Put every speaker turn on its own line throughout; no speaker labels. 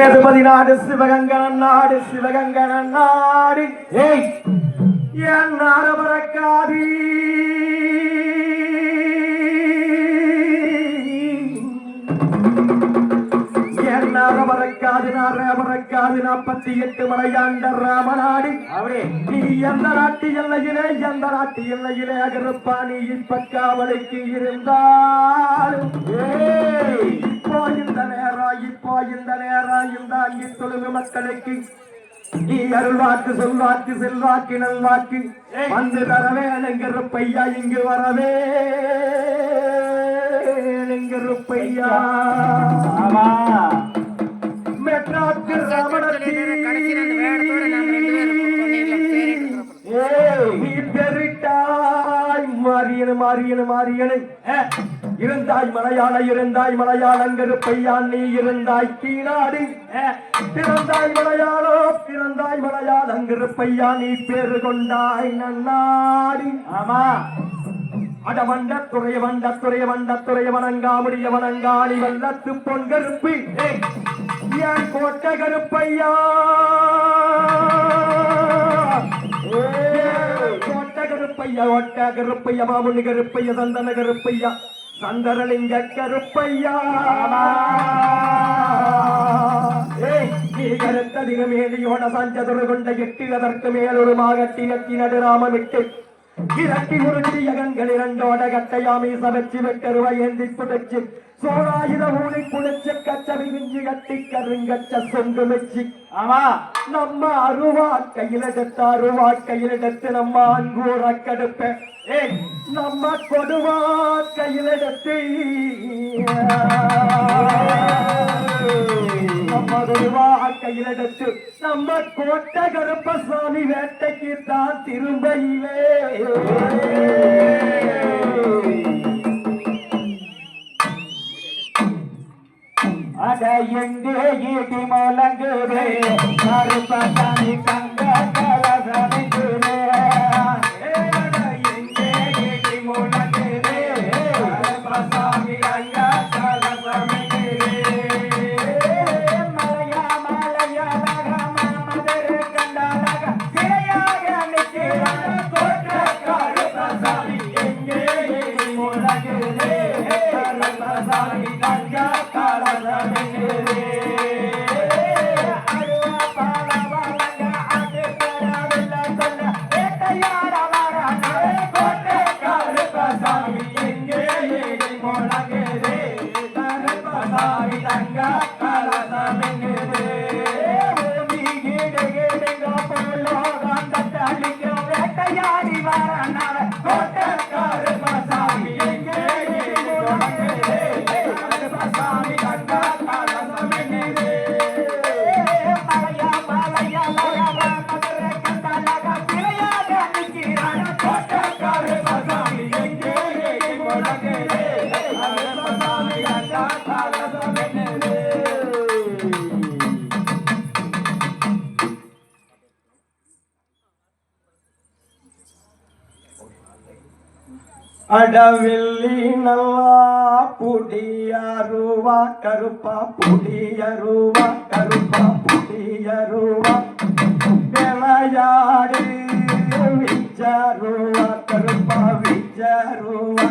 நாடு சிவகங்கன் நாடு சிவகங்கன் நாடு என் நாரபரக்காதி என் நாரபரக்காது 48 மலையாண்ட ராமநாடு அவரே நீ எந்த நாட்டு எல்லையிலே அகருப்பாணி இப்பக்காவலுக்கு இருந்தாலும் இப்போ இந்த நேரம் இந்த அங்கி தொழுகு மக்களுக்கு நீ அருள்வாக்கு சொல்வாக்கு செல்வாக்கு நல்வாக்கு வந்து தரவே நெங்கருப்பையா இங்கு வரவே நெங்கருப்பையா மெட்ராக்கு ரமணத்தி நீ பெருட்டாய் மாறியனு இருந்தாய் மலையாளங்கருப்பையா நீ இருந்தாய் கீழாடி பிறந்தாய் மலையாளங்கருப்பையா நீ பேரு கொண்டாய் நன்னாடி ஆமா அட வண்டத்துறைய வணங்காணி வல்லத்து பொன்கருப்பு என் கோட்ட கருப்பையா ஒட்ட கருப்பையா மாமுனி கருப்பையா சந்தன கருப்பையா சந்தரலிங்க கருப்பையா நீ கருத்ததிக மேலியோட சஞ்சதுரு கொண்ட 8 அதற்கு மேலொரு மாகட்டினத்தி நடுராமமிட்டு இரட்டி உருட்டி யகங்கள் 2 கட்டையாமி சமைச்சு வெட்டருவ ஏந்தி புடைச்சு சோழாயுத ஊனி குளிச்சு கச்சவி விஞ்சி கட்டி கருங்கச்ச சொந்து மெச்சி ஆமா நம்ம அருவா கையிலெடுத்து நம்ம அங்கூர கடுப்ப நம்ம கொடுவா கையிலெடுத்து கையிலெடுத்து நம்ம கோட்ட கருப்பசாமி வேட்டைக்கு தான் திரும்பையிலே அட எங்கே ஈட்டி முழங்குதே கருப்பசாமி தங்க கலசமிக்குதே எங்கே ஈட்டி முழங்குதே கருப்பசாமி தங்க கலசமிக்குதே அடவில்லி நல்லா புடியருவா கருப்பா புடியருவா விளையாடு விச்சருவா கருப்பா விச்சருவா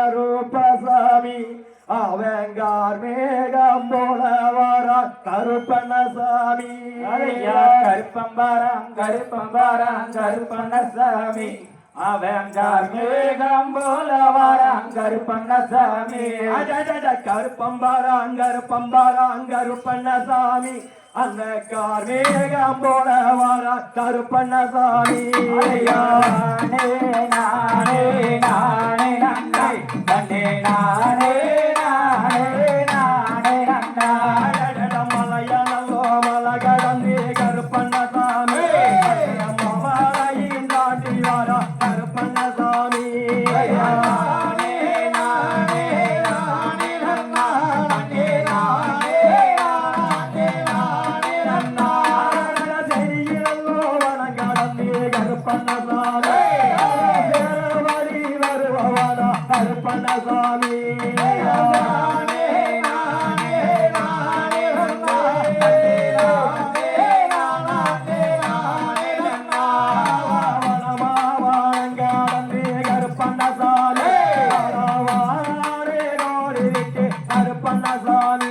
கருப்பசாமி அவங்கார் மேகம் போல வர கருப்பண்ணசாமி
கருப்பண்ணசாமி அவங்கார் மேகம் போல வர கருப்பண்ணசாமி
கருப்பண்ணசாமி அந்த கார்மேகம் போல வர கருப்பண்ணசாமி
நானே நானே நானே நன்னாய் தன்னே நானே நானே நானே நன்னாய்
மலையனோ மலை கடந்து கருப்பண்ணசாமி மலையின் தாண்டி வர கருப்பண்ணசாமி
நானே நானே நானே நன்னாய் நானே நானே நானே நன்னாய்
செய்கிறோ வனங்கடந்து கருப்பண்ணசாமி வழி வருபவன கருப்பண்ணசாமி கருப்பண்ணசாமி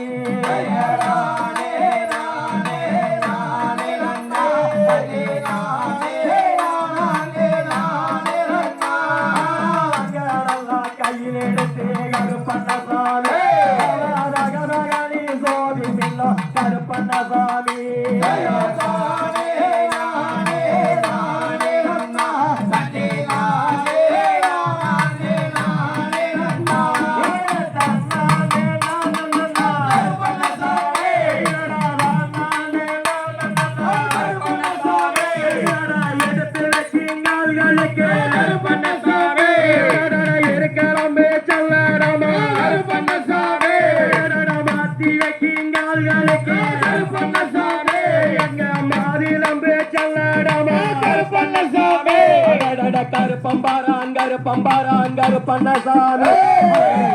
கருப்பம்பாரான் கருப்பண்ணசாமி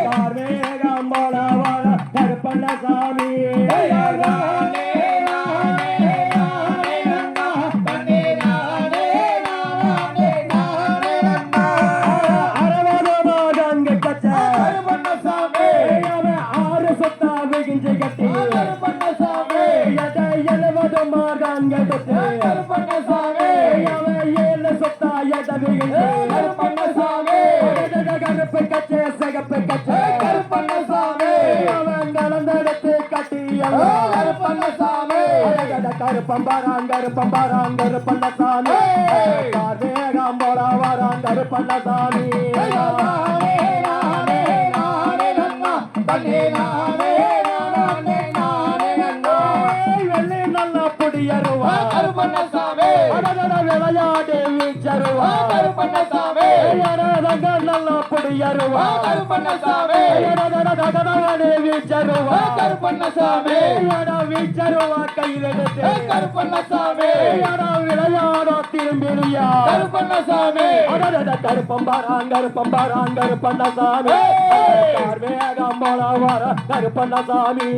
கார்மேகம் போல வர கருப்பண்ணசாமி கருப்பம்பாரான் கருப்பண்ணசாமி கார்மேகம் போல வரான் கருப்பண்ணசாமி வெள்ளி நல்ல புடியருவா கருப்பண்ணசாமி விளையாடு வீச்சருவா கருப்பண்ணசாமி நல்ல புடியருவா கருப்பண்ணசாமி வீச்சருவா கருப்பண்ணசாமி வீச்சருவா கையில் எடுத்து கருப்பண்ணசாமி விளையாடோ திரும்பியா கருப்பண்ணசாமி கருப்பம்பாரான் கருப்பண்ணசாமி வேகம் போல வர கருப்பண்ணசாமி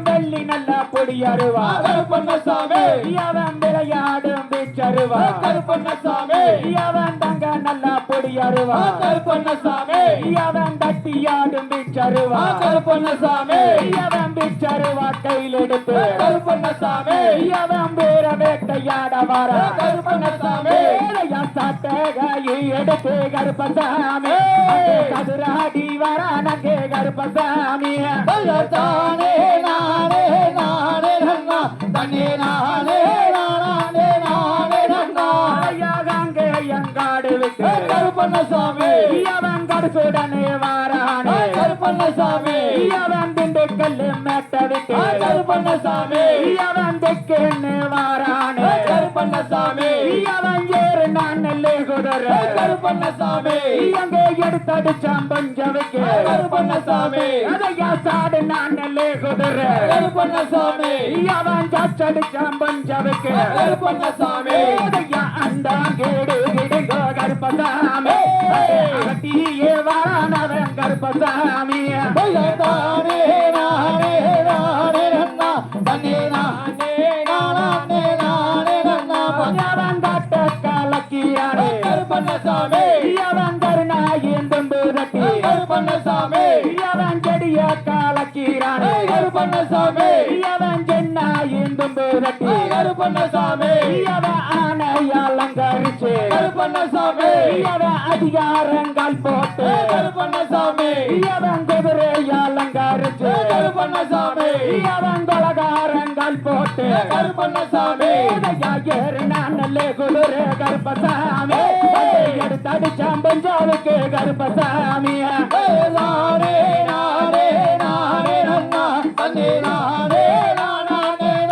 வெள்ளி நல்ல பொடியருவா கருப்பண்ணசாமி அவன் விளையாடும் வீச்சருவா கருப்பண்ணசாமி அவன் தங்க நல்ல பொடியருவா கருப்பண்ணசாமி அவன் தட்டியாடும் வீச்சருவா கருப்பண்ணசாமி அவன் வீச்சருவா கையில் எடுத்து கருப்பண்ணசாமி அவன் பேர வேட்டையாட வர கருப்பண்ணசாமி சாட்டகையை எடுத்து கருப்பசாமி சதுராடி வர நங்கே கருப்பசாமி தானே நானே நானே நன்னா தன்னே நானே நானே நானே நன்னா யாகங்கே எங்காடு விட்டு கருப்பண்ணசாமி அவன் கடுசுடனே வாரானே கருப்பண்ணசாமி அவன் திண்டுக்கல் மேட்ட விட்டு கருப்பண்ணசாமி அவன் தெக்கென்னு வாரானே கருப்பண்ணசாமி அவன் ஏறு நான் நெல்லை
குதிரை கருப்பண்ணசாமி அங்கே எடுத்தடிச்சான் பஞ்சவைக்கு கருப்பண்ணசாமி அதையா சாடு நான் நெல்லே குதிரை கருப்பண்ணசாமி அவன் சாச்சடிச்சான் பஞ்சவைக்கு கருப்பண்ணசாமி அதையா அண்டாங்கேடு கிடுங்கோ கருப்பசாமி அகட்டியே வாரானவன் கருப்பசாமி தானே நானே நானே நன்னா தன்னே நானே நானே நானே நன்னா அவன் காட்ட கலக்கியானே கருப்பண்ணசாமி அவன் கருணாயின் தும்பு தட்டி கருப்பண்ணசாமி அவன் செடிய கலக்கிறானே கருப்பண்ணசாமி அவன் சென்னாயின் தும்பு தட்டி கருப்பண்ணசாமி அவன் ஆனையால் அலங்கரிச்சு கருப்பண்ணசாமி அவன் அதிகாரங்கள் போட்டு கருப்பண்ணசாமி அவன் குதிரையால் அலங்கரிச்சு கருப்பண்ணசாமி அவன் கொலகாரங்கள் போட்டு கருப்பண்ணசாமி ஏறு நான் நல்ல குதிரை கருப்பசாமி எடுத்தடிச்சான் பஞ்சாவுக்கு கருப்பசாமி நானே நானே நானே நன்னா தன்னே நானே நானே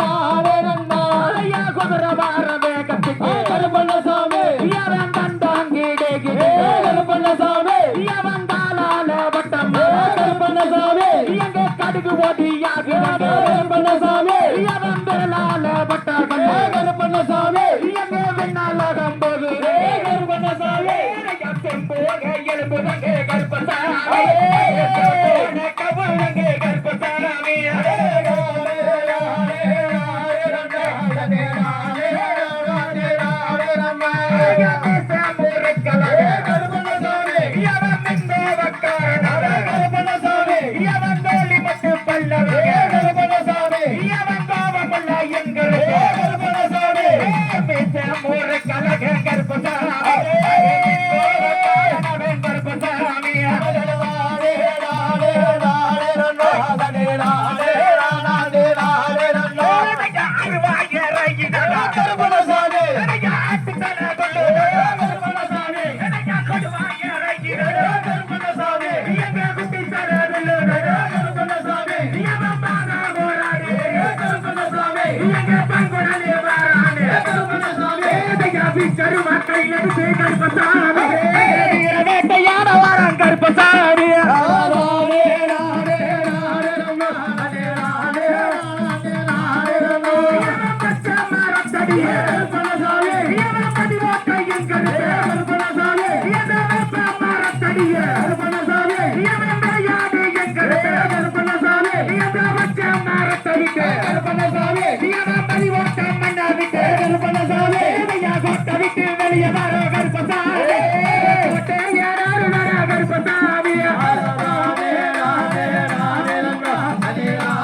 நானே நன்னா குதிரை வாரவே கத்திக்கு கருப்பண்ணசாமி அவன் தந்தாங்கிடே கருப்பண்ணசாமி அவன் தாளால வட்டம் கருப்பண்ணசாமி எங்க கடுகு ஓடியாக கருப்பண்ணசாமி அவன் விரலால வட்டம் கருப்பண்ணசாமி எங்க விண்ணாலகம் போது கருப்பண்ணசாமி போக எழுப்புதங்க கருப்பசாமி கபுலங்க கருப்பசாமி வெளியே